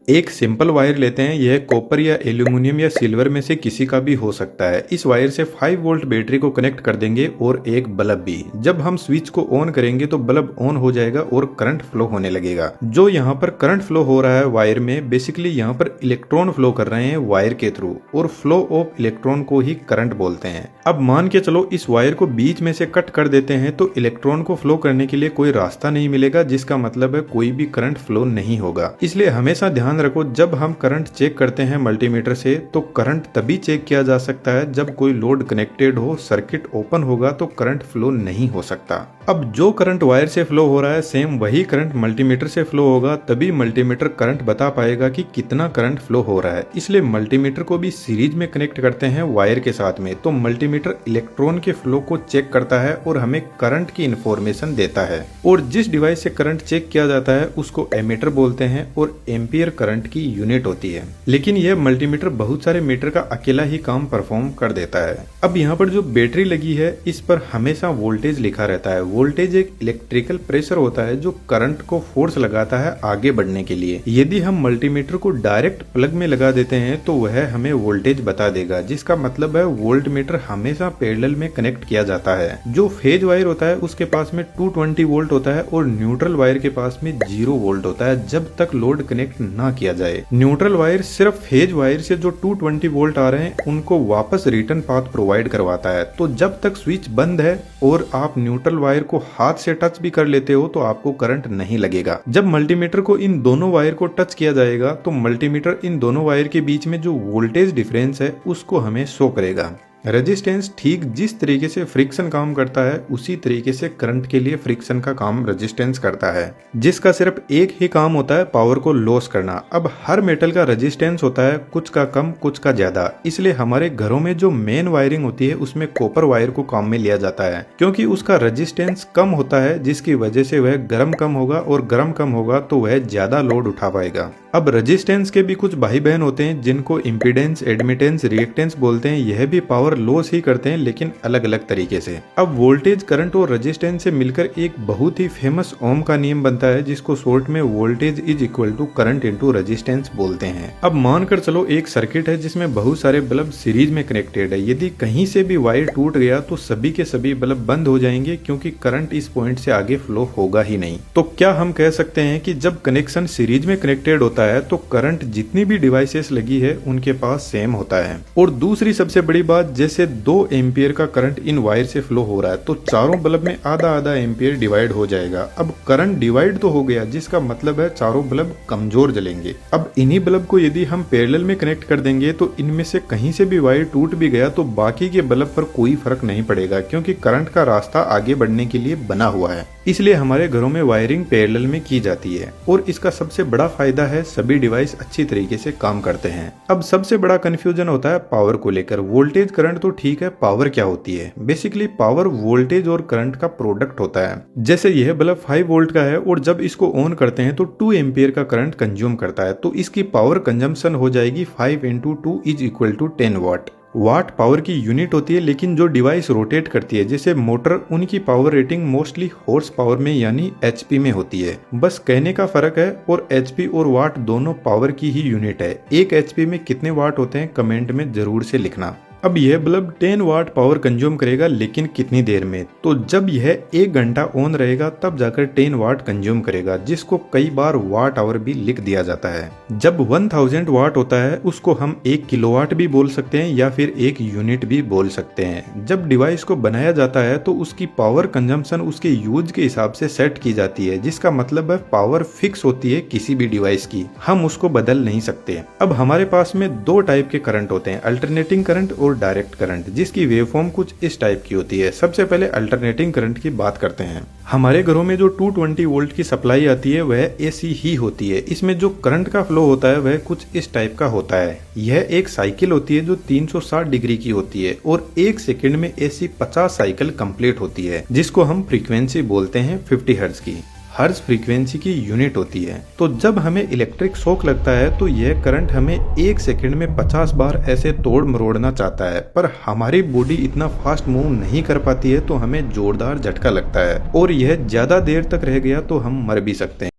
एक simple wire लेते हैं। यह कॉपर या एल्यूमिनियम या सिल्वर में से किसी का भी हो सकता है। इस वायर से 5 वोल्ट बैटरी को कनेक्ट कर देंगे और एक बल्ब भी। जब हम स्विच को ऑन करेंगे तो बल्ब ऑन हो जाएगा और करंट फ्लो होने लगेगा। जो यहाँ पर करंट फ्लो हो रहा है वायर में, बेसिकली यहाँ पर इलेक्ट्रॉन फ्लो कर रहे हैं वायर के थ्रू, और फ्लो ऑफ इलेक्ट्रॉन को ही करंट बोलते हैं। अब मान के चलो इस वायर को बीच में से कट कर देते हैं तो इलेक्ट्रॉन को फ्लो करने के लिए कोई रास्ता नहीं मिलेगा, जिसका मतलब है कोई भी करंट फ्लो नहीं होगा। इसलिए हमेशा ध्यान रखो, जब हम करंट चेक करते हैं मल्टीमीटर से तो करंट तभी चेक किया जा सकता है जब कोई लोड कनेक्टेड हो, सर्किट ओपन होगा तो करंट फ्लो नहीं हो सकता। अब जो करंट वायर से फ्लो हो रहा है सेम वही करंट मल्टीमीटर से फ्लो होगा, तभी मल्टीमीटर करंट बता पाएगा कि कितना करंट फ्लो हो रहा है। इसलिए मल्टीमीटर को भी सीरीज में कनेक्ट करते हैं वायर के साथ में, तो मल्टीमीटर इलेक्ट्रॉन के फ्लो को चेक करता है और हमें करंट की इंफॉर्मेशन देता है। और जिस डिवाइस से करंट चेक किया जाता है उसको एमीटर बोलते हैं और एम्पियर करंट की यूनिट होती है। लेकिन यह मल्टीमीटर बहुत सारे मीटर का अकेला ही काम परफॉर्म कर देता है। अब यहाँ पर जो बैटरी लगी है इस पर हमेशा वोल्टेज लिखा रहता है। वोल्टेज एक इलेक्ट्रिकल प्रेशर होता है जो करंट को फोर्स लगाता है आगे बढ़ने के लिए। यदि हम मल्टीमीटर को डायरेक्ट प्लग में लगा देते हैं तो वह हमें वोल्टेज बता देगा, जिसका मतलब है वोल्टमीटर हमेशा पैरेलल में कनेक्ट किया जाता है। जो फेज वायर होता है उसके पास में 220 वोल्ट होता है और न्यूट्रल वायर के पास में 0 वोल्ट होता है जब तक लोड कनेक्ट ना किया जाए। न्यूट्रल वायर सिर्फ फेज वायर से जो 220 वोल्ट आ रहे हैं उनको वापस रिटर्न पाथ प्रोवाइड करवाता है। तो जब तक स्विच बंद है और आप न्यूट्रल वायर को हाथ से टच भी कर लेते हो तो आपको करंट नहीं लगेगा। जब मल्टीमीटर को इन दोनों वायर को टच किया जाएगा तो मल्टीमीटर इन दोनों वायर के बीच में जो वोल्टेज डिफरेंस है उसको हमें शो करेगा। रेजिस्टेंस ठीक जिस तरीके से फ्रिक्शन काम करता है उसी तरीके से करंट के लिए फ्रिक्शन का काम रेजिस्टेंस करता है, जिसका सिर्फ एक ही काम होता है, पावर को लॉस करना। अब हर मेटल का रेजिस्टेंस होता है, कुछ का कम कुछ का ज्यादा। इसलिए हमारे घरों में जो मेन वायरिंग होती है उसमें कॉपर वायर को काम में लिया जाता है, क्योंकि उसका रेजिस्टेंस कम होता है, जिसकी वजह से वह गर्म कम होगा और गर्म कम होगा तो वह ज्यादा लोड उठा पाएगा। अब रेजिस्टेंस के भी कुछ भाई बहन होते हैं जिनको इम्पीडेंस, एडमिटेंस, रिएक्टेंस बोलते हैं। यह भी पावर लॉस ही करते हैं लेकिन अलग अलग तरीके से। अब वोल्टेज, करंट और रेजिस्टेंस से मिलकर एक बहुत ही फेमस ओम का नियम बनता है, जिसको शॉर्ट में voltage is equal to current into resistance बोलते हैं। अब मानकर चलो एक सर्किट है जिसमें बहुत सारे बल्ब सीरीज में कनेक्टेड है। यदि कहीं से भी वायर टूट गया तो सभी के सभी बल्ब बंद हो जाएंगे, क्योंकि करंट इस पॉइंट से आगे फ्लो होगा ही नहीं। तो क्या हम कह सकते हैं कि जब कनेक्शन सीरीज में कनेक्टेड होता है तो करंट जितनी भी डिवाइसेस लगी है उनके पास सेम होता है। और दूसरी सबसे बड़ी बात, जैसे 2 एम्पियर का करंट इन वायर से फ्लो हो रहा है तो चारों बल्ब में आधा आधा एम्पियर डिवाइड हो जाएगा। अब करंट डिवाइड तो हो गया, जिसका मतलब है चारों बल्ब कमजोर जलेंगे। अब इन्हीं बल्ब को यदि हम पैरेलल में कनेक्ट कर देंगे तो इनमें से कहीं से भी वायर टूट भी गया तो बाकी के बल्ब पर कोई फर्क नहीं पड़ेगा, क्योंकि करंट का रास्ता आगे बढ़ने के लिए बना हुआ है। इसलिए हमारे घरों में वायरिंग पैरेलल में की जाती है। और इसका सबसे बड़ा फायदा है सभी डिवाइस अच्छी तरीके से काम करते हैं। अब सबसे बड़ा कंफ्यूजन होता है पावर को लेकर। वोल्टेज करंट तो ठीक है, पावर क्या होती है? बेसिकली पावर वोल्टेज और करंट का प्रोडक्ट होता है। जैसे यह बल्ब 5 वोल्ट का है और जब इसको ऑन करते हैं तो 2 एम्पियर का करंट कंज्यूम करता है, तो इसकी पावर कंजम्पशन हो जाएगी 5 × 2 is equal to 10 watt. Watt power की यूनिट होती है, लेकिन जो डिवाइस रोटेट करती है जैसे मोटर, उनकी power rating mostly horse power में यानी एचपी में होती है। बस कहने का फर्क है। और एचपी और वाट दोनों पावर की ही यूनिट है। एक एचपी में कितने वाट होते हैं कमेंट में जरूर से लिखना। अब यह बल्ब 10 वाट पावर कंज्यूम करेगा, लेकिन कितनी देर में? तो जब यह 1 घंटा ऑन रहेगा तब जाकर 10 वाट कंज्यूम करेगा, जिसको कई बार वाट आवर भी लिख दिया जाता है। जब 1000 वाट होता है उसको हम 1 किलोवाट भी बोल सकते हैं या फिर 1 यूनिट भी बोल सकते हैं। जब डिवाइस को बनाया जाता है तो उसकी पावर कंजम्पशन उसके यूज के हिसाब से सेट की जाती है, जिसका मतलब है पावर फिक्स होती है किसी भी डिवाइस की, हम उसको बदल नहीं सकते। अब हमारे पास में 2 टाइप के करंट होते हैं, अल्टरनेटिंग करंट और डायरेक्ट करंट, जिसकी वेवफॉर्म कुछ इस टाइप की होती है। सबसे पहले अल्टरनेटिंग करंट की बात करते हैं। हमारे घरों में जो 220 वोल्ट की सप्लाई आती है वह एसी ही होती है। इसमें जो करंट का फ्लो होता है वह कुछ इस टाइप का होता है। यह एक साइकिल होती है जो 360 डिग्री की होती है और 1 सेकंड में ऐसी 50 साइकिल कंप्लीट होती है, जिसको हम फ्रीक्वेंसी बोलते हैं 50 हर्ट्ज की। हर्ट्ज फ्रीक्वेंसी की यूनिट होती है। तो जब हमें इलेक्ट्रिक शॉक लगता है तो यह करंट हमें 1 सेकंड में 50 बार ऐसे तोड़ मरोड़ना चाहता है, पर हमारी बॉडी इतना फास्ट मूव नहीं कर पाती है, तो हमें जोरदार झटका लगता है और यह ज्यादा देर तक रह गया तो हम मर भी सकते हैं।